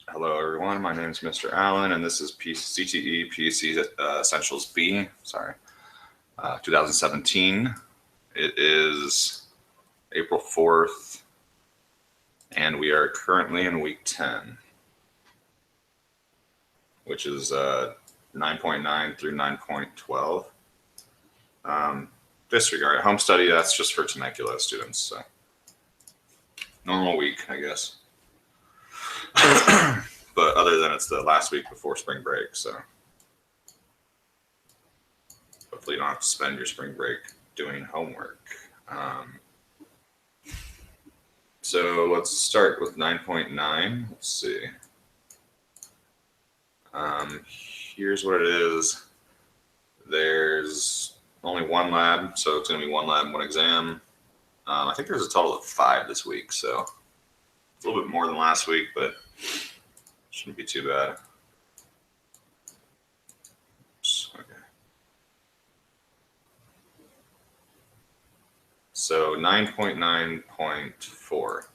Hello everyone, my name is Mr. Allen and this is CTE PC Essentials B, 2017. It is April 4th and we are currently in week 10, which is 9.9 through 9.12. Disregard home study, that's just for Temecula students, so normal week, I guess. But other than it's the last week before spring break, so hopefully you don't have to spend your spring break doing homework. So let's start with 9.9. Let's see. Here's what it is. There's only one lab, so it's going to be one lab, one exam. I think there's a total of 5 this week, so it's a little bit more than last week, but shouldn't be too bad. Okay. So 9.9.4,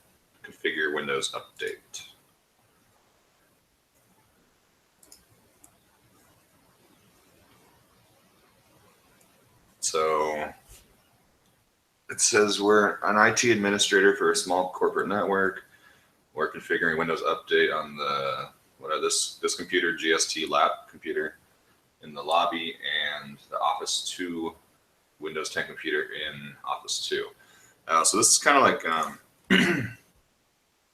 configure Windows update. So it says we're an IT administrator for a small corporate network. We're configuring Windows Update on this computer, GST lab computer in the lobby, and the Office 2 Windows 10 computer in Office 2. So this is kind of like in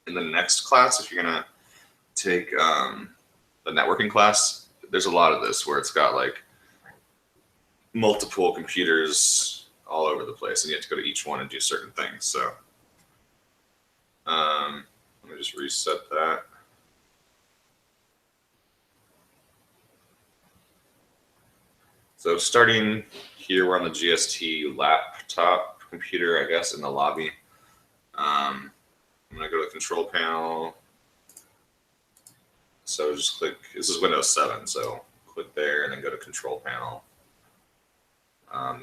the next class, if you're gonna take the networking class, there's a lot of this where it's got like multiple computers all over the place, and you have to go to each one and do certain things. So let me just reset that. So starting here, we're on the GST laptop computer, I guess, in the lobby. I'm gonna go to the control panel. So just click, this is Windows 7, so click there and then go to control panel.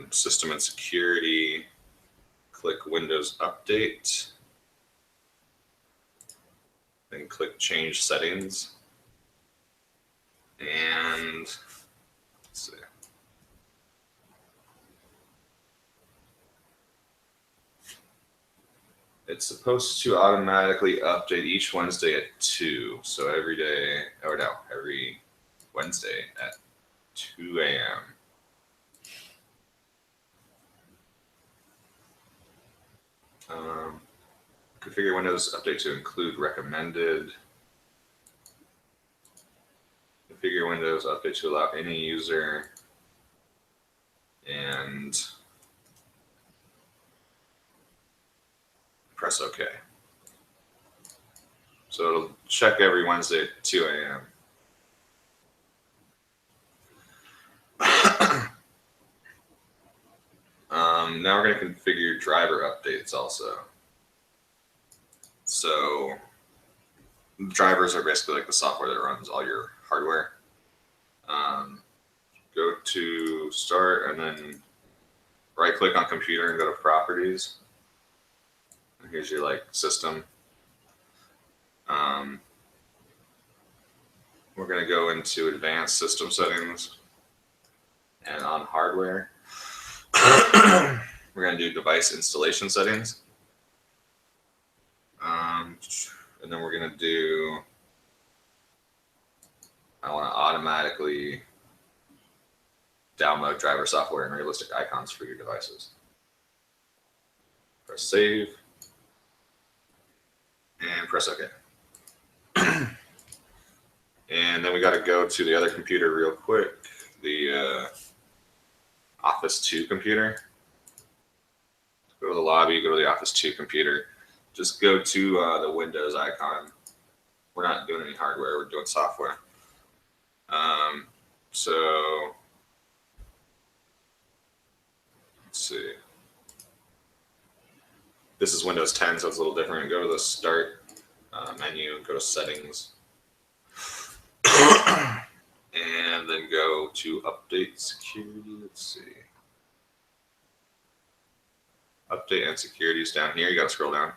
System and security, click Windows Update, then click Change Settings, and let's see. It's supposed to automatically update each Wednesday at 2, so every Wednesday at 2 a.m. Configure Windows Update to include recommended. Configure Windows Update to allow any user, and press OK. So it'll check every Wednesday at 2 a.m. Now we're going to configure driver updates also. So drivers are basically like the software that runs all your hardware. Go to Start and then right click on Computer and go to Properties. And here's your system. We're going to go into Advanced System Settings, and on Hardware, we're going to do Device Installation Settings. And then we're going to do, I want to automatically download driver software and realistic icons for your devices. Press Save, and press OK. And then we got to go to the other computer real quick, the Office 2 computer. Go to the lobby, go to the Office 2 computer. Just go to the Windows icon. We're not doing any hardware, we're doing software. So let's see. This is Windows 10, so it's a little different. Go to the Start menu, go to Settings, and then go to Update Security. Let's see. Update and Security is down here. You got to scroll down.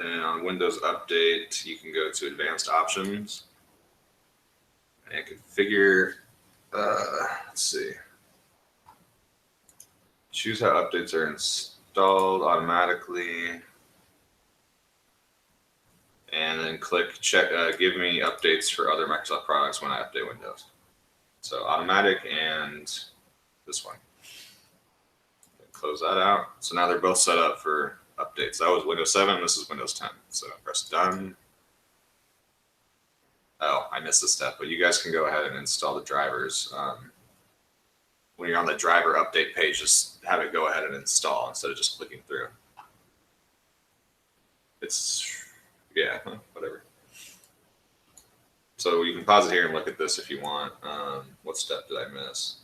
Then on Windows Update, you can go to Advanced Options and configure, let's see, choose how updates are installed automatically, and then click check, give me updates for other Microsoft products when I update Windows. So automatic and this one. Close that out. So now they're both set up for updates. That was Windows 7, this is Windows 10. So press done. Oh, I missed a step, but you guys can go ahead and install the drivers. When you're on the driver update page, just have it go ahead and install instead of just clicking through. It's, yeah, whatever. So you can pause it here and look at this if you want. What step did I miss?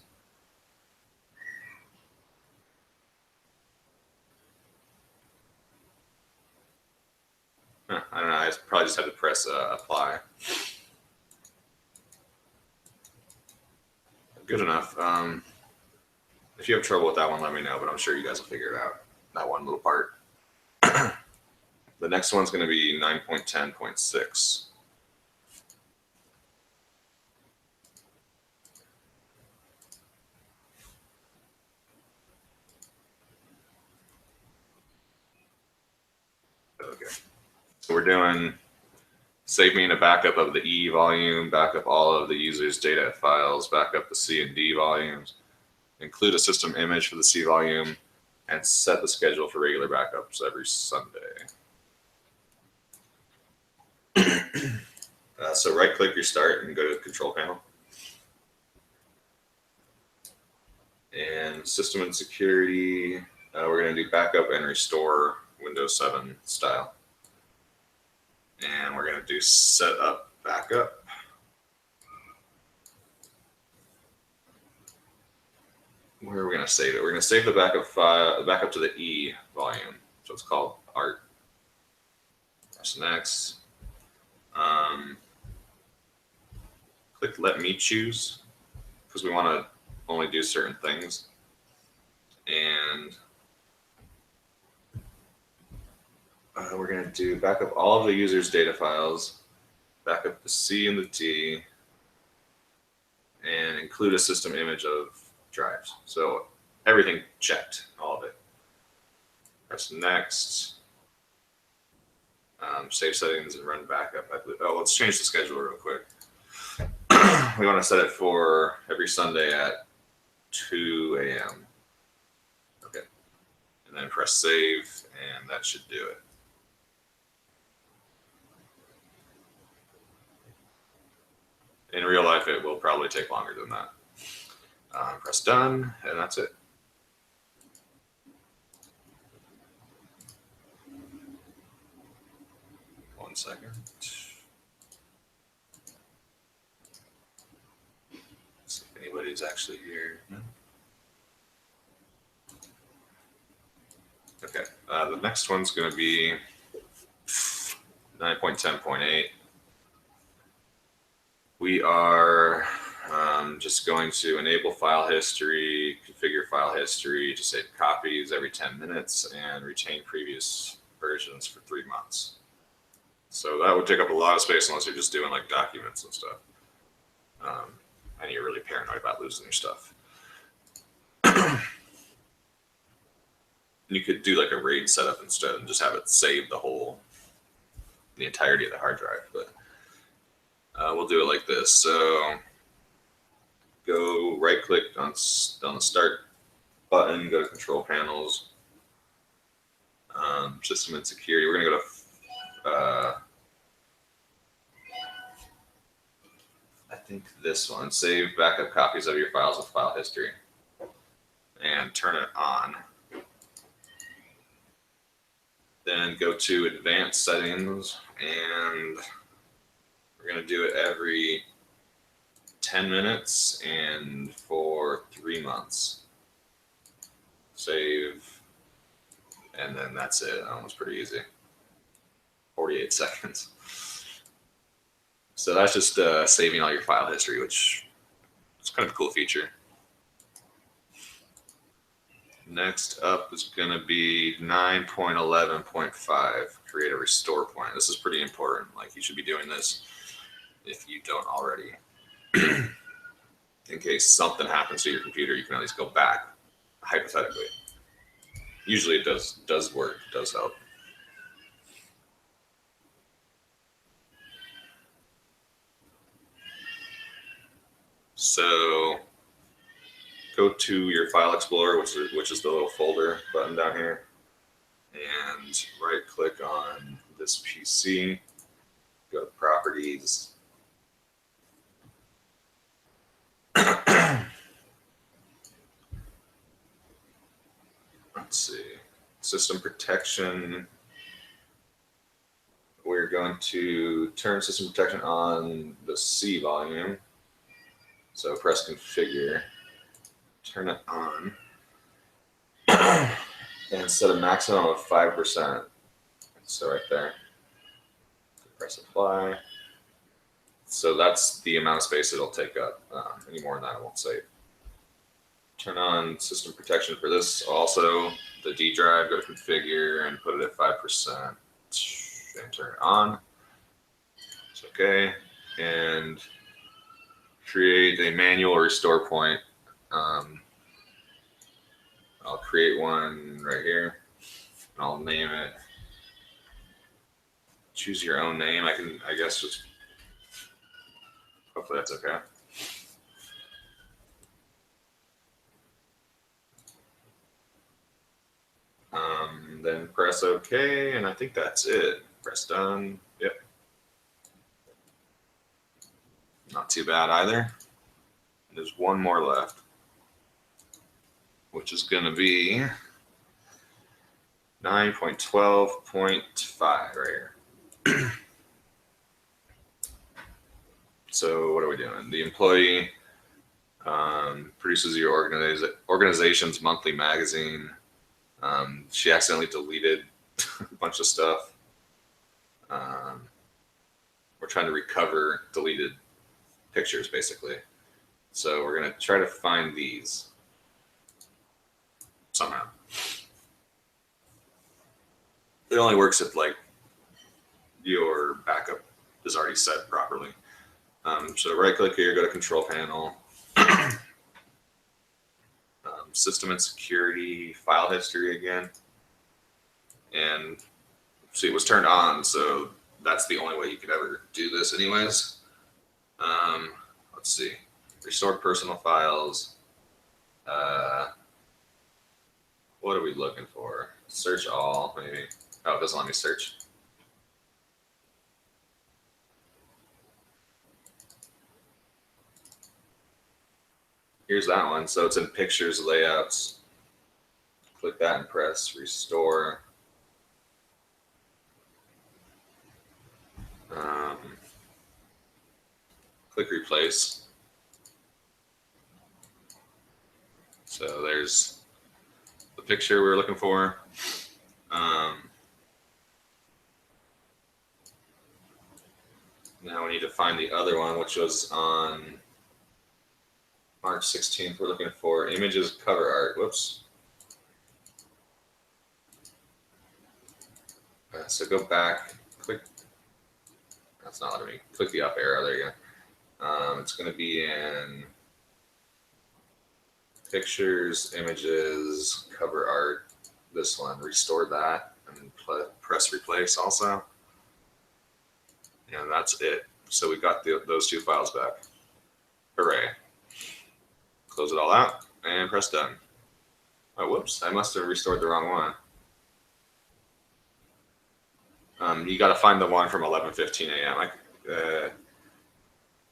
I don't know, I probably just had to press apply. Good enough. If you have trouble with that one, let me know, but I'm sure you guys will figure it out, that one little part. The next one's going to be 9.10.6. Okay. So we're doing save me in a backup of the E volume, backup all of the user's data files, backup the C and D volumes, include a system image for the C volume, and set the schedule for regular backups every Sunday. So right click your start and go to the control panel. And system and security, we're going to do backup and restore Windows 7 style. And we're going to do set up backup. Where are we going to save it? We're going to save the backup file, backup to the E volume. So it's called art. Press next. Click let me choose because we want to only do certain things. And we're going to do backup all of the user's data files, backup the C and the D, and include a system image of drives. So everything checked, all of it. Press next. Save settings and run backup. Oh, let's change the schedule real quick. We want to set it for every Sunday at 2 a.m. Okay. And then press save, and that should do it. In real life, it will probably take longer than that. Press done, and that's it. One second. See if anybody's actually here. No? Okay, the next one's going to be 9.10.8. We are just going to enable file history, configure file history to save copies every 10 minutes, and retain previous versions for 3 months. So that would take up a lot of space unless you're just doing like documents and stuff. And you're really paranoid about losing your stuff. You could do like a RAID setup instead and just have it save the entirety of the hard drive. But we'll do it like this. So go right click on the start button, go to control panels, system and security. We're going to go to I think this one, save backup copies of your files with file history, and turn it on. Then go to advanced settings, and we're going to do it every 10 minutes and for 3 months. Save, and then that's it. That was pretty easy. 48 seconds. So that's just saving all your file history, which is kind of a cool feature. Next up is going to be 9.11.5, create a restore point. This is pretty important. Like, you should be doing this if you don't already. In case something happens to your computer, you can at least go back, hypothetically. Usually it does work, does help. So go to your File Explorer, which is the little folder button down here, and right-click on this PC. Go to Properties. Let's see. System Protection. We're going to turn System Protection on the C volume. So press Configure. Turn it on. And set a maximum of 5%. So right there. Press Apply. So that's the amount of space it'll take up. Any more than that, I won't save. Turn on System Protection for this also. The D drive, go to Configure and put it at 5%. And turn it on. It's okay. And create a manual restore point. I'll create one right here. And I'll name it. Choose your own name. I guess just. Hopefully that's okay. Then press OK, and I think that's it. Press done. Yep. Not too bad either. There's one more left, which is going to be 9.12.5 right here. So what are we doing? The employee produces your organization's monthly magazine. She accidentally deleted a bunch of stuff. We're trying to recover deleted pictures, basically. So we're going to try to find these somehow. It only works if like your backup is already set properly. So right click here, go to Control Panel, System and Security, File History again, and see, it was turned on, so that's the only way you could ever do this anyways. Let's see, Restored Personal Files. What are we looking for? Search all, maybe. Oh, it doesn't let me search. Here's that one. So it's in Pictures, Layouts. Click that and press Restore. Click Replace. So there's the picture we were looking for. Now we need to find the other one, which was on March 16th. We're looking for images, cover art. Whoops. So go back, click. That's not letting me. Click the up arrow. There you go. It's going to be in Pictures, Images, Cover Art. This one. Restore that and press Replace also. And that's it. So we got those two files back. Hooray. Close it all out and press done. Oh, whoops. I must have restored the wrong one. You got to find the one from 11:15 a.m.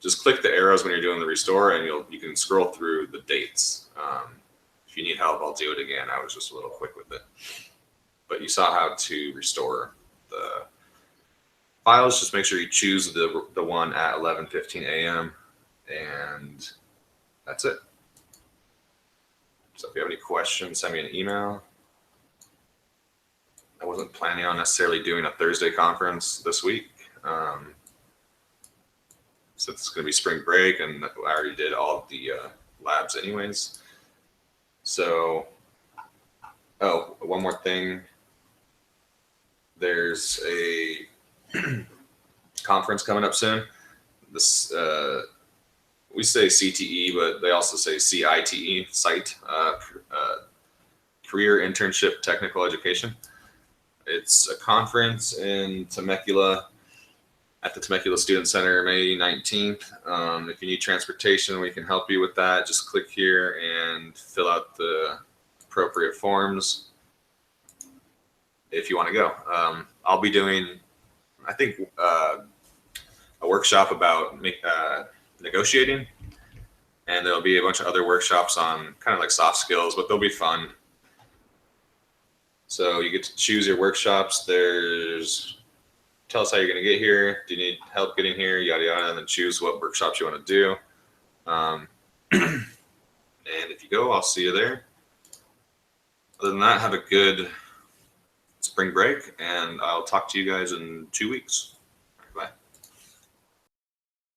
Just click the arrows when you're doing the restore, and you can scroll through the dates. If you need help, I'll do it again. I was just a little quick with it. But you saw how to restore the files. Just make sure you choose the one at 11:15 a.m. and that's it. So if you have any questions, send me an email. I wasn't planning on necessarily doing a Thursday conference this week. So it's going to be spring break, and I already did all of the labs anyways. So Oh, one more thing. There's a conference coming up soon. This we say CTE, but they also say CITE, site, Career Internship Technical Education. It's a conference in Temecula at the Temecula Student Center, May 19th. If you need transportation, we can help you with that. Just click here and fill out the appropriate forms if you want to go. I'll be doing, I think, a workshop about negotiating, and there'll be a bunch of other workshops on kind of like soft skills, but they'll be fun. So you get to choose your workshops. There's tell us how you're going to get here. Do you need help getting here? Yada yada, and then choose what workshops you want to do. And if you go, I'll see you there. Other than that, have a good spring break, and I'll talk to you guys in 2 weeks.